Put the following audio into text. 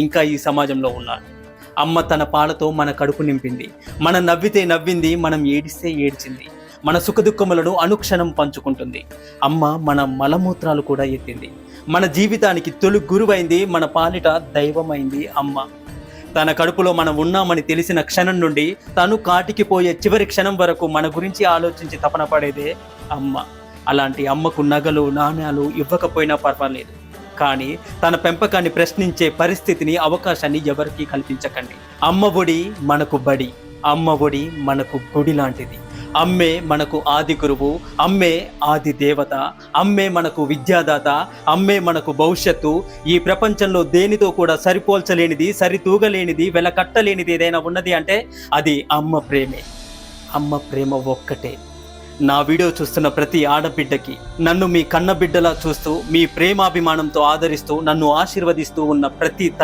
ఇంకా ఈ సమాజంలో ఉన్నాడు. అమ్మ తన పాలతో మన కడుపు నింపింది, మనం నవ్వితే నవ్వింది, మనం ఏడిస్తే ఏడ్చింది, మన సుఖదుఖములను అనుక్షణం పంచుకుంటుంది. అమ్మ మన మలమూత్రాలు కూడా ఎత్తింది, మన జీవితానికి తొలి గురువైంది, మన పాలిట దైవమైంది అమ్మ. తన కడుపులో మనం ఉన్నామని తెలిసిన క్షణం నుండి తను కాటికి పోయే చివరి క్షణం వరకు మన గురించి ఆలోచించి తపన పడేదే అమ్మ. అలాంటి అమ్మకు నగలు నాణ్యాలు ఇవ్వకపోయినా పర్వాలేదు, కానీ తన పెంపకాన్ని ప్రశ్నించే పరిస్థితిని అవకాశాన్ని ఎవరికీ కల్పించకండి. అమ్మ ఒడి మనకు బడి, అమ్మ ఒడి మనకు గుడి లాంటిది. అమ్మే మనకు ఆది గురువు, అమ్మే ఆది దేవత, అమ్మే మనకు విద్యాదాత, అమ్మే మనకు భవిష్యత్తు. ఈ ప్రపంచంలో దేనితో కూడా సరిపోల్చలేనిది, సరితూగలేనిది, వెలకట్టలేనిది ఏదైనా ఉన్నది అంటే అది అమ్మ ప్రేమే. అమ్మ ప్రేమ ఒక్కటే. నా వీడియో చూస్తున్న ప్రతి ఆడబిడ్డకి, నన్ను మీ కన్నబిడ్డలా చూస్తూ మీ ప్రేమాభిమానంతో ఆదరిస్తూ నన్ను ఆశీర్వదిస్తూ ఉన్న ప్రతి